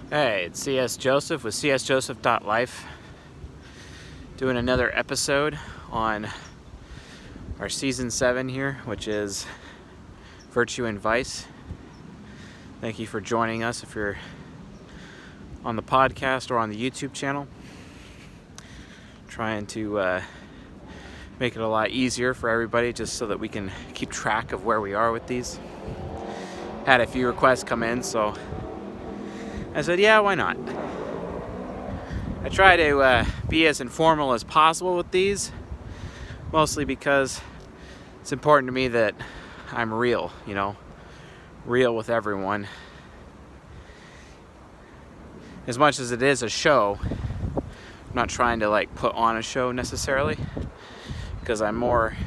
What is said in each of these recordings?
Hey, it's CS Joseph with csjoseph.life doing another episode on our season 7 here, which is Virtue and Vice. Thank you for joining us if you're on the podcast or on the YouTube channel. Trying to make it a lot easier for everybody just so that we can keep track of where we are with these. Had a few requests come in, so I said, yeah, why not? I try to be as informal as possible with these, mostly because it's important to me that I'm real, real with everyone. As much as it is a show, I'm not trying to put on a show necessarily, because I'm more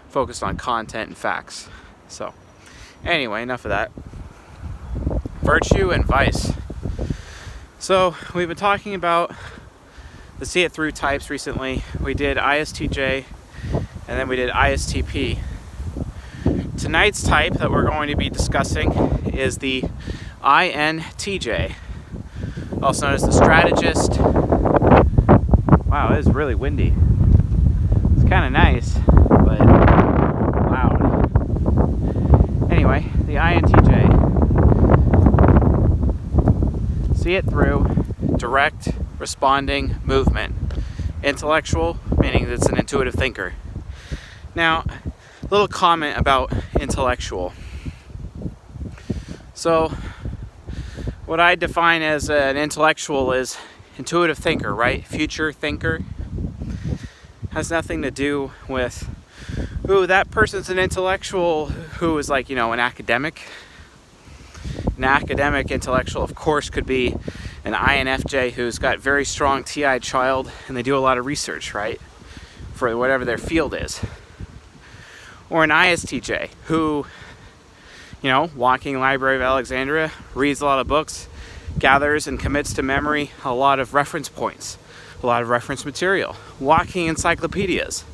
focused on content and facts. So, anyway, enough of that. Virtue and Vice. So, we've been talking about the see it through types recently. We did ISTJ and then we did ISTP. Tonight's type that we're going to be discussing is the INTJ, also known as the strategist. Wow, it is really windy. It's kind of nice, but loud. Anyway, the INTJ. See it through, direct, responding, movement. Intellectual, meaning that it's an intuitive thinker. Now, a little comment about intellectual. So, what I define as an intellectual is intuitive thinker, right? Future thinker. Has nothing to do with, that person's an intellectual who is an academic. An academic intellectual, of course, could be an INFJ who's got very strong TI child and they do a lot of research, right? For whatever their field is. Or an ISTJ who, walking Library of Alexandria, reads a lot of books, gathers and commits to memory a lot of reference points, a lot of reference material, walking encyclopedias.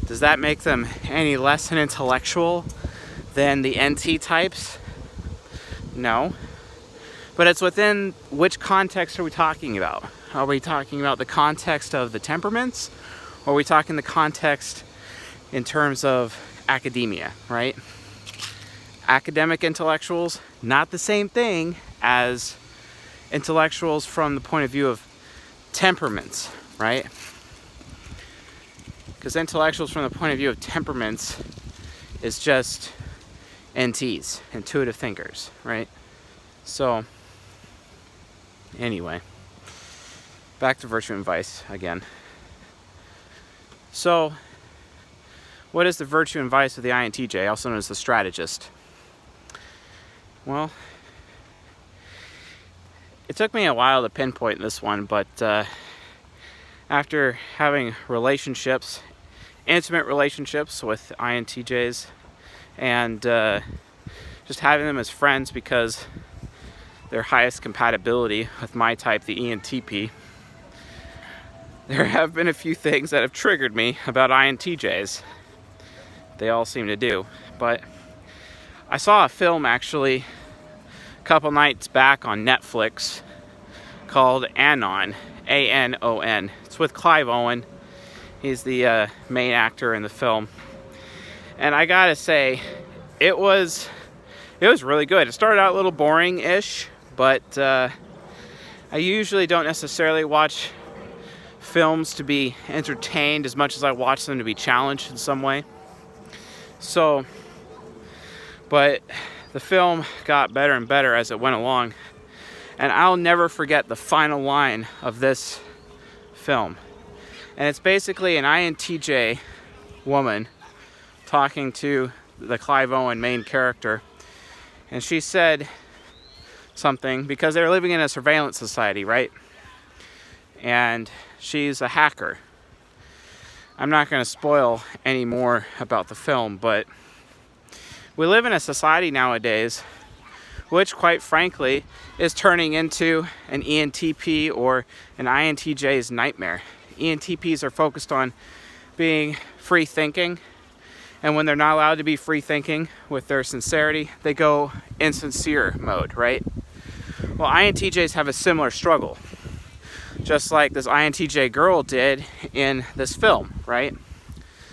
Does that make them any less an intellectual than the NT types? No. But it's within which context are we talking about? Are we talking about the context of the temperaments? Or are we talking the context in terms of academia, right? Academic intellectuals, not the same thing as intellectuals from the point of view of temperaments, right? Because intellectuals from the point of view of temperaments is just NTs, intuitive thinkers, right? So, anyway, back to Virtue and Vice again. So, what is the Virtue and Vice of the INTJ, also known as the strategist? Well, it took me a while to pinpoint this one, but after having relationships, intimate relationships with INTJs, and just having them as friends because their highest compatibility with my type, the ENTP, there have been a few things that have triggered me about INTJs. They all seem to do. But I saw a film actually a couple nights back on Netflix called Anon, A-N-O-N. It's with Clive Owen. He's the main actor in the film. And I gotta say, it was really good. It started out a little boring-ish, but I usually don't necessarily watch films to be entertained as much as I watch them to be challenged in some way. So, but the film got better and better as it went along. And I'll never forget the final line of this film. And it's basically an INTJ woman talking to the Clive Owen main character, and she said something because they were living in a surveillance society, right? And she's a hacker. I'm not going to spoil any more about the film, but we live in a society nowadays which, quite frankly, is turning into an ENTP or an INTJ's nightmare. ENTPs are focused on being free thinking, and when they're not allowed to be free thinking with their sincerity, they go insincere mode, right? Well, INTJs have a similar struggle, just like this INTJ girl did in this film, right?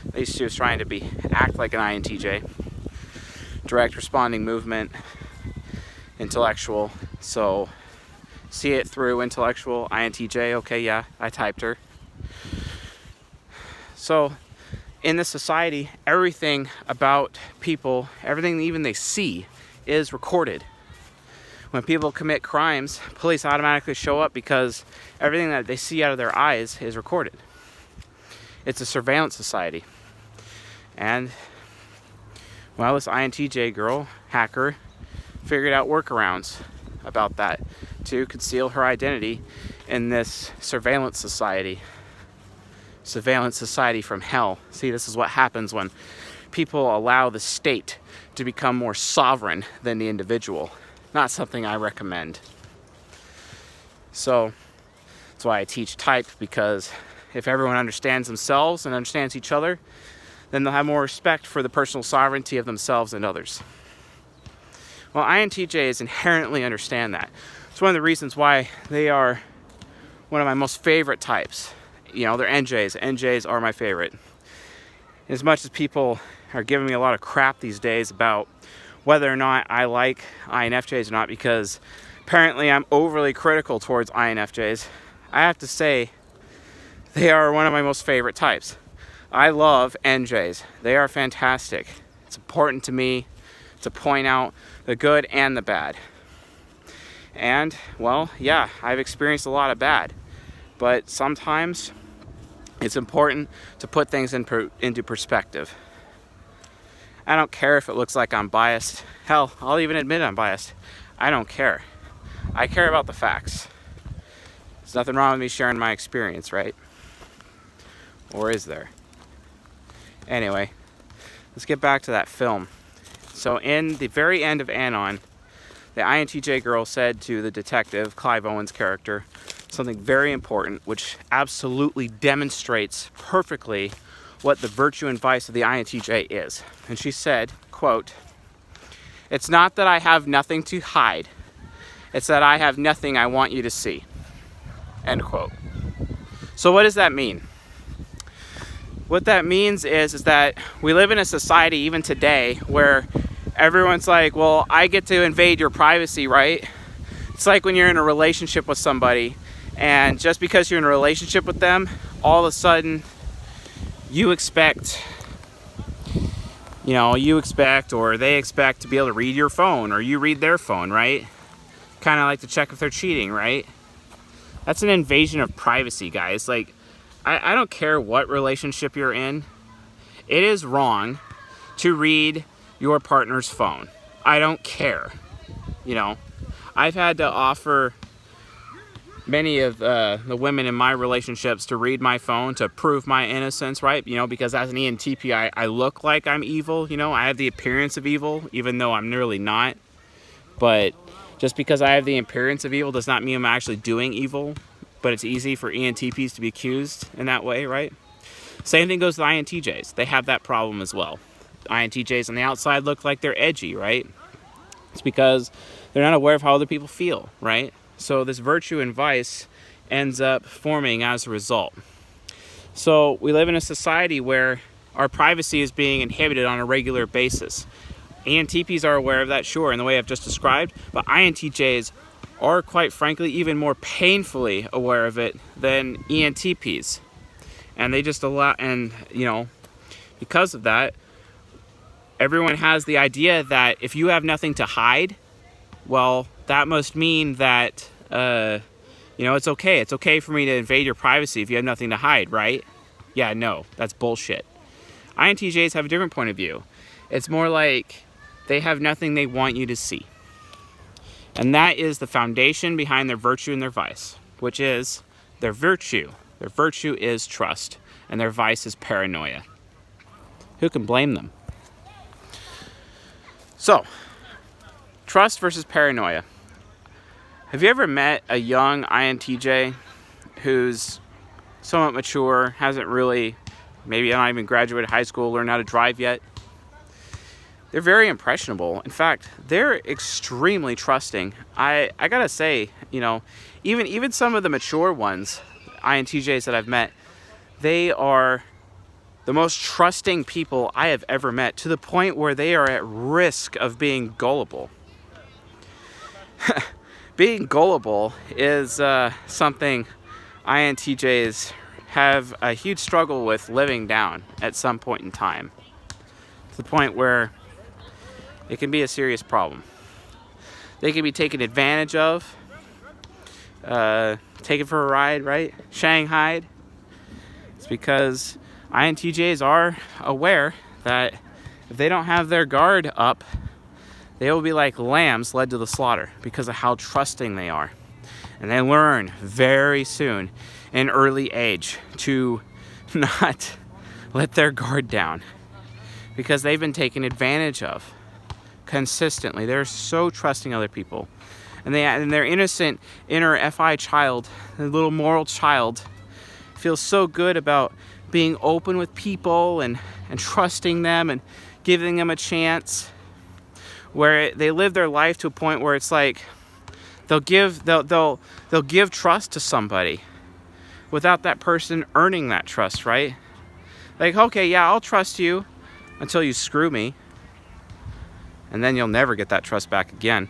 At least she was trying to act like an INTJ. Direct responding movement, intellectual. So see it through, intellectual, INTJ. Okay, yeah, I typed her. So in this society, everything about people, everything even they see is recorded. When people commit crimes, police automatically show up because everything that they see out of their eyes is recorded. It's a surveillance society. And, well, this INTJ girl, hacker, figured out workarounds about that to conceal her identity in this surveillance society. Surveillance society from hell. See, this is what happens when people allow the state to become more sovereign than the individual. Not something I recommend. So that's why I teach type, because if everyone understands themselves and understands each other, then they'll have more respect for the personal sovereignty of themselves and others. Well, INTJs inherently understand that. It's one of the reasons why they are one of my most favorite types. You know, they're NJs. NJs are my favorite. As much as people are giving me a lot of crap these days about whether or not I like INFJs or not, because apparently I'm overly critical towards INFJs, I have to say they are one of my most favorite types. I love NJs. They are fantastic. It's important to me to point out the good and the bad. And, well, yeah, I've experienced a lot of bad. But sometimes it's important to put things into perspective. I don't care if it looks like I'm biased. Hell, I'll even admit I'm biased. I don't care. I care about the facts. There's nothing wrong with me sharing my experience, right? Or is there? Anyway, let's get back to that film. So in the very end of Anon, the INTJ girl said to the detective, Clive Owen's character, something very important, which absolutely demonstrates perfectly what the virtue and vice of the INTJ is. And she said, quote, "It's not that I have nothing to hide. It's that I have nothing I want you to see." End quote. So what does that mean? What that means is that we live in a society even today where everyone's like, well, I get to invade your privacy, right? It's like when you're in a relationship with somebody, and just because you're in a relationship with them, all of a sudden you expect or they expect to be able to read your phone, or you read their phone, right? Kind of like to check if they're cheating, right? That's an invasion of privacy, guys. Like, I don't care what relationship you're in. It is wrong to read your partner's phone. I don't care. You know, I've had to offer many of the women in my relationships to read my phone to prove my innocence, right? You know, because as an ENTP, I look like I'm evil. You know, I have the appearance of evil, even though I'm really not. But just because I have the appearance of evil does not mean I'm actually doing evil. But it's easy for ENTPs to be accused in that way, right? Same thing goes with INTJs. They have that problem as well. INTJs on the outside look like they're edgy, right? It's because they're not aware of how other people feel, right? So this virtue and vice ends up forming as a result. So we live in a society where our privacy is being inhibited on a regular basis. ENTPs are aware of that, sure, in the way I've just described, but INTJs are, quite frankly, even more painfully aware of it than ENTPs. And they just allow, and, you know, because of that, everyone has the idea that if you have nothing to hide, well, that must mean that, it's okay. It's okay for me to invade your privacy if you have nothing to hide, right? Yeah, no, that's bullshit. INTJs have a different point of view. It's more like they have nothing they want you to see. And that is the foundation behind their virtue and their vice, which is their virtue. Their virtue is trust, and their vice is paranoia. Who can blame them? So, trust versus paranoia. Have you ever met a young INTJ who's somewhat mature, hasn't really, maybe not even graduated high school, learned how to drive yet? they're very impressionable. In fact, they're extremely trusting. I gotta say, even some of the mature ones, INTJs that I've met, they are the most trusting people I have ever met, to the point where they are at risk of being gullible. Being gullible is something INTJs have a huge struggle with living down at some point in time, to the point where it can be a serious problem. They can be taken advantage of, taken for a ride, right? Shanghaied. It's because INTJs are aware that if they don't have their guard up, they will be like lambs led to the slaughter because of how trusting they are. And they learn very soon, in early age, to not let their guard down because they've been taken advantage of consistently. They're so trusting other people. And their innocent inner FI child, their little moral child, feels so good about being open with people and trusting them and giving them a chance, where they live their life to a point where it's like they'll give trust to somebody without that person earning that trust, right? Like, okay, yeah, I'll trust you until you screw me, and then you'll never get that trust back again.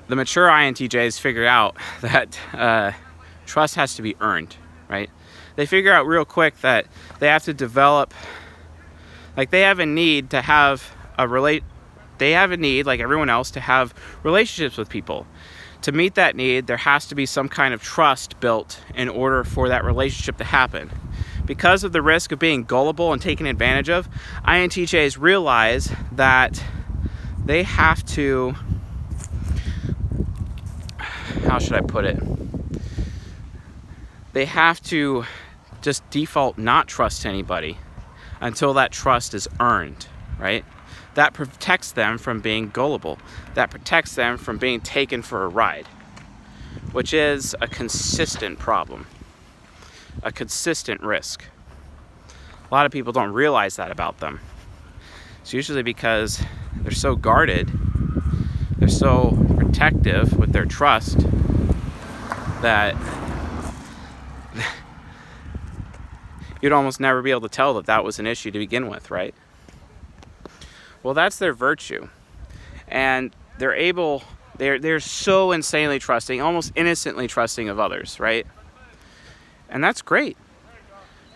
The mature INTJs figure out that trust has to be earned, right? They figure out real quick that they have to develop, like they have a need, like everyone else, to have relationships with people. To meet that need, there has to be some kind of trust built in order for that relationship to happen. Because of the risk of being gullible and taken advantage of, INTJs realize that they have to, how should I put it? They have to just default not trust anybody until that trust is earned, right? That protects them from being gullible. That protects them from being taken for a ride, which is a consistent problem, a consistent risk. A lot of people don't realize that about them. It's usually because they're so guarded, they're so protective with their trust that you'd almost never be able to tell that that was an issue to begin with, right? Well, that's their virtue. And they're so insanely trusting, almost innocently trusting of others, right? And that's great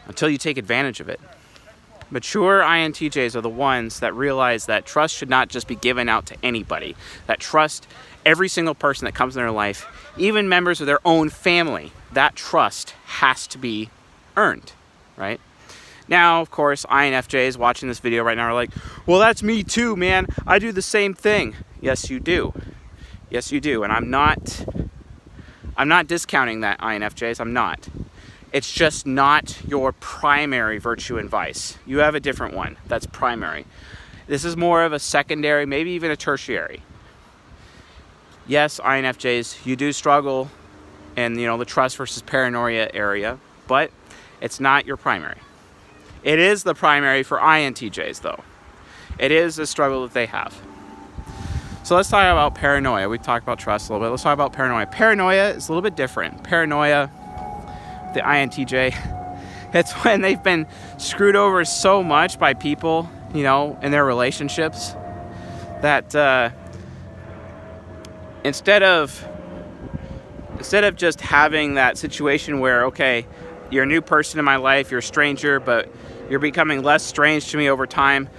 until you take advantage of it. Mature INTJs are the ones that realize that trust should not just be given out to anybody. That trust, every single person that comes in their life, even members of their own family, that trust has to be earned, right? Now, of course, INFJs watching this video right now are like, well, that's me too, man. I do the same thing. Yes, you do. Yes, you do. And I'm not discounting that, INFJs. I'm not. It's just not your primary virtue and vice. You have a different one that's primary. This is more of a secondary, maybe even a tertiary. Yes, INFJs, you do struggle in, the trust versus paranoia area, but it's not your primary. It is the primary for INTJs, though. It is a struggle that they have. So let's talk about paranoia. We talked about trust a little bit. Let's talk about paranoia. Paranoia is a little bit different. Paranoia, the INTJ, it's when they've been screwed over so much by people, in their relationships, that instead of just having that situation where, okay, you're a new person in my life, you're a stranger, but you're becoming less strange to me over time,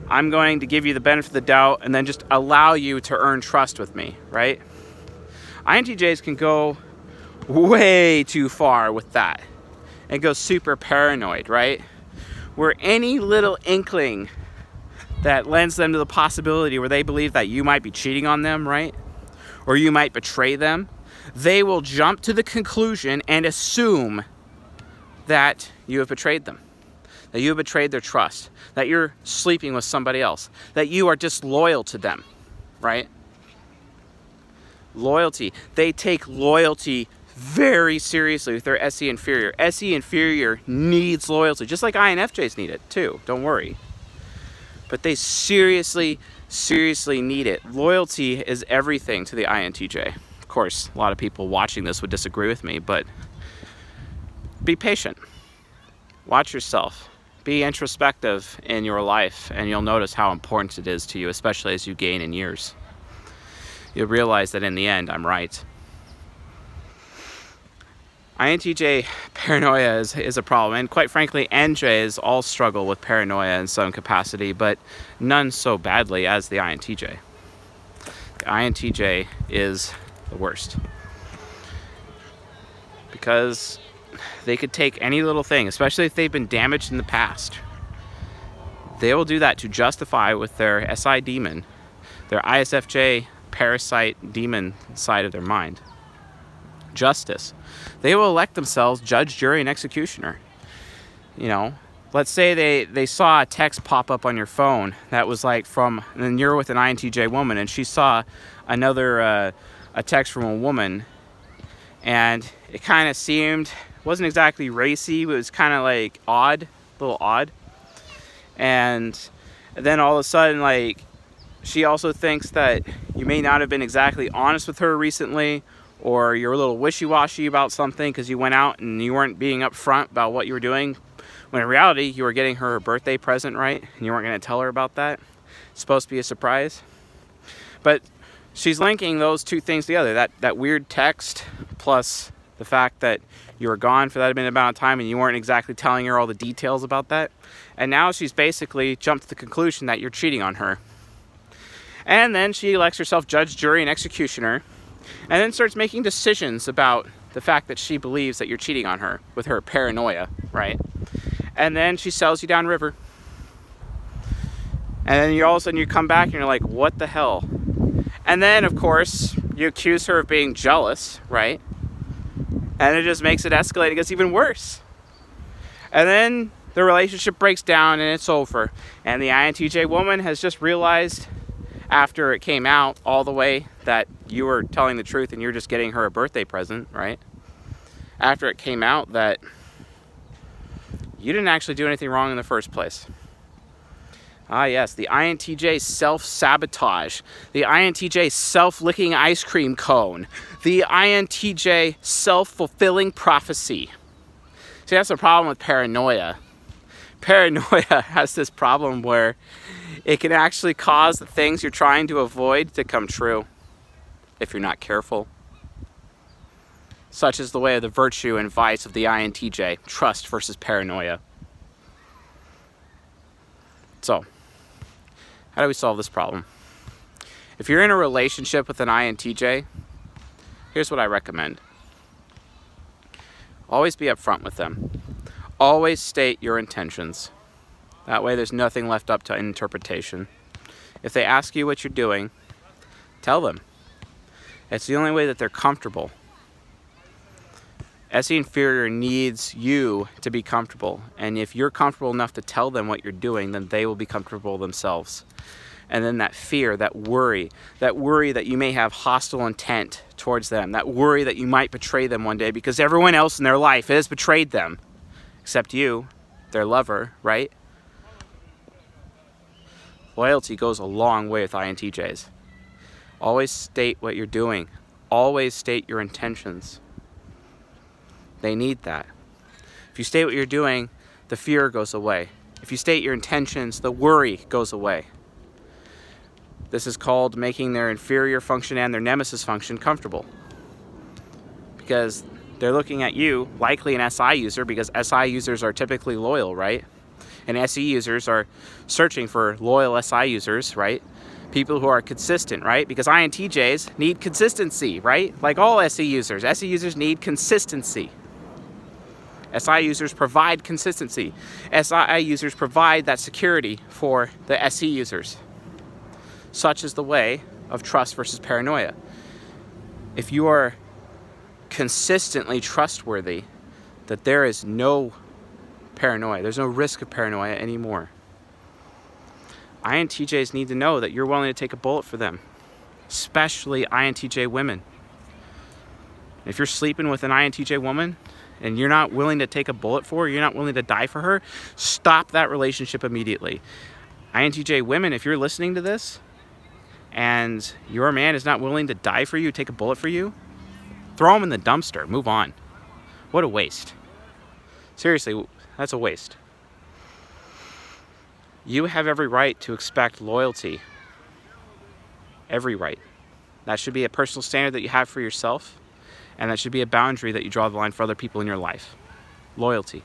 I'm going to give you the benefit of the doubt and then just allow you to earn trust with me, right? INTJs can go way too far with that and go super paranoid, right? Where any little inkling that lends them to the possibility where they believe that you might be cheating on them, right? Or you might betray them, they will jump to the conclusion and assume that you have betrayed them, that you have betrayed their trust, that you're sleeping with somebody else, that you are disloyal to them, right? Loyalty. They take loyalty very seriously with their SE inferior. SE inferior needs loyalty, just like INFJs need it too, don't worry. But they seriously need it. Loyalty is everything to the INTJ. Of course, a lot of people watching this would disagree with me, but be patient. Watch yourself. Be introspective in your life, and you'll notice how important it is to you, especially as you gain in years. You'll realize that in the end, I'm right. INTJ paranoia is a problem, and quite frankly, NJs all struggle with paranoia in some capacity, but none so badly as the INTJ. The INTJ is the worst. Because they could take any little thing, especially if they've been damaged in the past. They will do that to justify with their SI demon, their ISFJ parasite demon side of their mind. Justice. They will elect themselves judge, jury, and executioner. You know, let's say they saw a text pop up on your phone that was like from, and you're with an INTJ woman, and she saw another a text from a woman, and it kind of wasn't exactly racy, but it was kind of like odd, a little odd. And then all of a sudden, like, she also thinks that you may not have been exactly honest with her recently, or you're a little wishy-washy about something because you went out and you weren't being upfront about what you were doing, when in reality you were getting her birthday present, right? And you weren't going to tell her about that. It's supposed to be a surprise. But she's linking those two things together, that weird text plus the fact that you were gone for that amount of time and you weren't exactly telling her all the details about that. And now she's basically jumped to the conclusion that you're cheating on her. And then she elects herself judge, jury, and executioner, and then starts making decisions about the fact that she believes that you're cheating on her with her paranoia, right? And then she sells you downriver. And then all of a sudden you come back and you're like, what the hell? And then, of course, you accuse her of being jealous, right? And it just makes it escalate. It gets even worse. And then the relationship breaks down and it's over. And the INTJ woman has just realized, after it came out all the way, that you were telling the truth and you're just getting her a birthday present, right? After it came out that you didn't actually do anything wrong in the first place. Ah, yes, the INTJ self-sabotage, the INTJ self-licking ice cream cone, the INTJ self-fulfilling prophecy. See, that's the problem with paranoia. Paranoia has this problem where it can actually cause the things you're trying to avoid to come true if you're not careful. Such is the way of the virtue and vice of the INTJ, trust versus paranoia. So, how do we solve this problem? If you're in a relationship with an INTJ, here's what I recommend. Always be upfront with them. Always state your intentions. That way there's nothing left up to interpretation. If they ask you what you're doing, tell them. It's the only way that they're comfortable. SE inferior needs you to be comfortable. And if you're comfortable enough to tell them what you're doing, then they will be comfortable themselves. And then that fear, that worry that you may have hostile intent towards them, that worry that you might betray them one day because everyone else in their life has betrayed them, except you, their lover, right? Loyalty goes a long way with INTJs. Always state what you're doing. Always state your intentions. They need that. If you state what you're doing, the fear goes away. If you state your intentions, the worry goes away. This is called making their inferior function and their nemesis function comfortable. Because they're looking at you, likely an SI user, because SI users are typically loyal, right? And SE users are searching for loyal SI users, right? People who are consistent, right? Because INTJs need consistency, right? Like all SE users need consistency. SI users provide consistency. SI users provide that security for the SE users. Such is the way of trust versus paranoia. If you are consistently trustworthy, that there is no paranoia, there's no risk of paranoia anymore. INTJs need to know that you're willing to take a bullet for them, especially INTJ women. If you're sleeping with an INTJ woman and you're not willing to take a bullet for her, you're not willing to die for her, stop that relationship immediately. INTJ women, if you're listening to this and your man is not willing to die for you, take a bullet for you, throw him in the dumpster, move on. What a waste. Seriously, that's a waste. You have every right to expect loyalty. Every right. That should be a personal standard that you have for yourself, and that should be a boundary that you draw the line for other people in your life. Loyalty.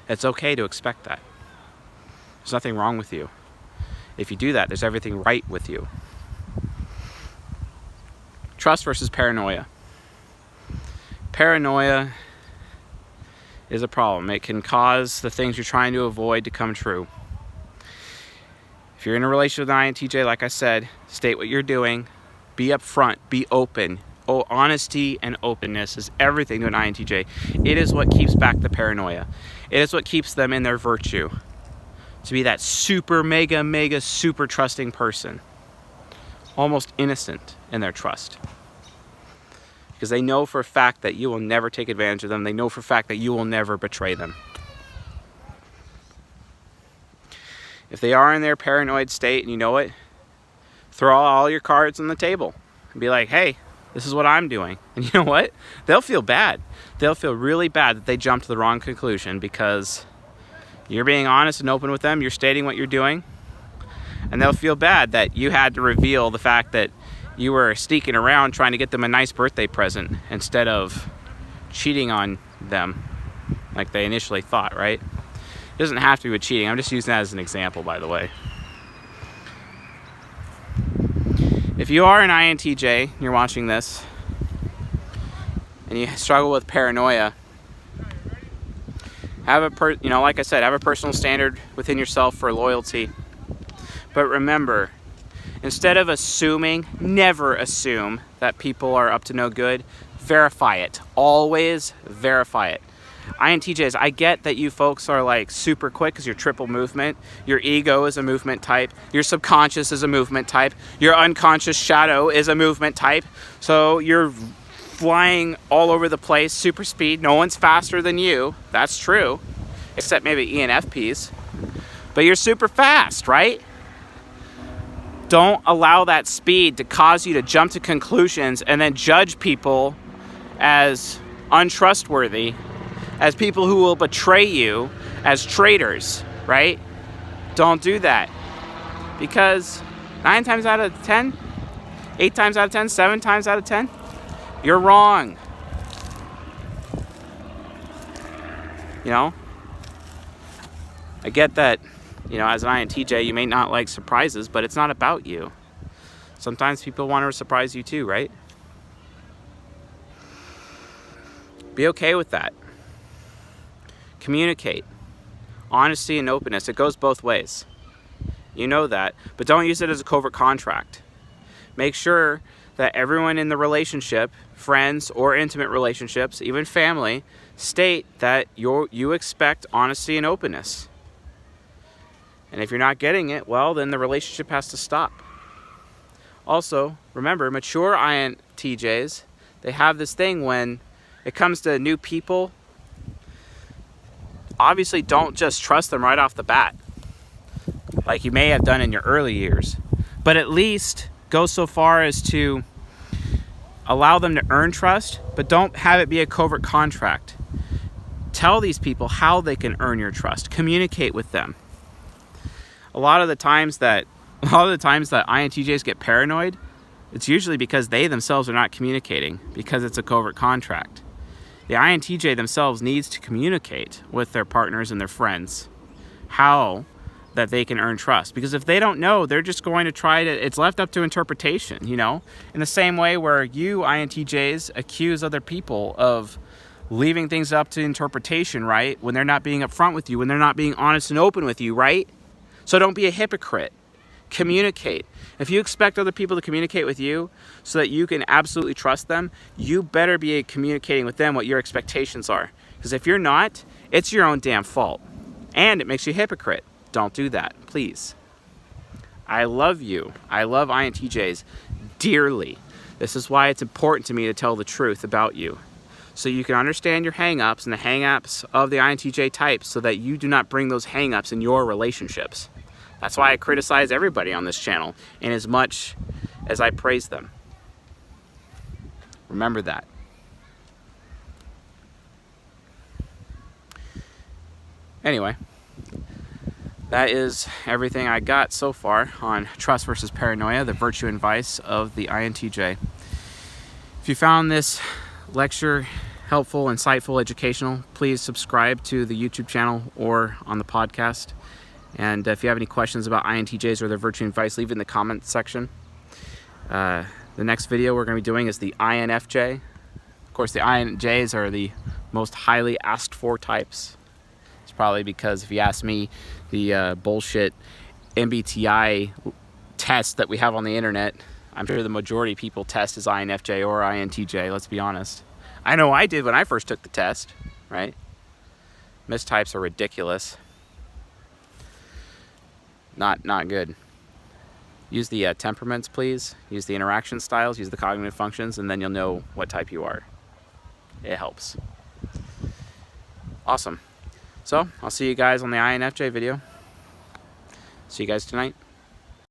It's okay to expect that. There's nothing wrong with you. If you do that, there's everything right with you. Trust versus paranoia. Paranoia is a problem. It can cause the things you're trying to avoid to come true. If you're in a relationship with an INTJ, like I said, state what you're doing, be upfront, be open. Oh, honesty and openness is everything to an INTJ. It is what keeps back the paranoia. It is what keeps them in their virtue. To be that super, mega, super trusting person. Almost innocent in their trust. Because they know for a fact that you will never take advantage of them. They know for a fact that you will never betray them. If they are in their paranoid state and you know it, throw all your cards on the table and be like, hey, this is what I'm doing. And you know what? They'll feel bad. They'll feel really bad that they jumped to the wrong conclusion because you're being honest and open with them. You're stating what you're doing. And they'll feel bad that you had to reveal the fact that you were sneaking around trying to get them a nice birthday present instead of cheating on them like they initially thought, right? It doesn't have to be with cheating. I'm just using that as an example, by the way. If you are an INTJ, you're watching this, and you struggle with paranoia, like I said, have a personal standard within yourself for loyalty. But remember, instead of assuming, never assume that people are up to no good. Verify it. Always verify it. INTJs, I get that you folks are like super quick because you're triple movement. Your ego is a movement type. Your subconscious is a movement type. Your unconscious shadow is a movement type. So you're flying all over the place, super speed. No one's faster than you. That's true. Except maybe ENFPs. But you're super fast, right? Don't allow that speed to cause you to jump to conclusions and then judge people as untrustworthy, as people who will betray you, as traitors, right? Don't do that. Because 9 times out of 10, 8 times out of 10, 7 times out of 10, you're wrong. You know? I get that, as an INTJ, you may not like surprises, but it's not about you. Sometimes people want to surprise you too, right? Be okay with that. Communicate. Honesty and openness. It goes both ways. You know that. But don't use it as a covert contract. Make sure that everyone in the relationship, friends or intimate relationships, even family, state that you expect honesty and openness. And if you're not getting it, well, then the relationship has to stop. Also, remember, mature INTJs, they have this thing when it comes to new people. Obviously, don't just trust them right off the bat, like you may have done in your early years. But at least go so far as to allow them to earn trust, but don't have it be a covert contract. Tell these people how they can earn your trust. Communicate with them. A lot of the times that INTJs get paranoid, it's usually because they themselves are not communicating, because it's a covert contract. The INTJ themselves needs to communicate with their partners and their friends how that they can earn trust. Because if they don't know, they're just going to it's left up to interpretation, In the same way where you INTJs accuse other people of leaving things up to interpretation, right? When they're not being upfront with you, when they're not being honest and open with you, right? So don't be a hypocrite. Communicate. If you expect other people to communicate with you so that you can absolutely trust them, you better be communicating with them what your expectations are. Because if you're not, it's your own damn fault. And it makes you a hypocrite. Don't do that, please. I love you. I love INTJs dearly. This is why it's important to me to tell the truth about you. so you can understand your hang-ups and the hang-ups of the INTJ types so that you do not bring those hang-ups in your relationships. That's why I criticize everybody on this channel in as much as I praise them. Remember that. Anyway, that is everything I got so far on Trust versus Paranoia, the virtue and vice of the INTJ. If you found this lecture helpful, insightful, educational, please subscribe to the YouTube channel or on the podcast. And if you have any questions about INTJs or their virtue and vice, leave it in the comments section. The next video we're going to be doing is the INFJ. Of course, the INJs are the most highly asked for types. It's probably because, if you ask me, the bullshit MBTI test that we have on the internet, I'm sure the majority of people test as INFJ or INTJ, let's be honest. I know I did when I first took the test, right? Mistypes are ridiculous. Not good. Use the temperaments, please. Use the interaction styles, use the cognitive functions, and then you'll know what type you are. It helps. Awesome. So, I'll see you guys on the INFJ video. See you guys tonight.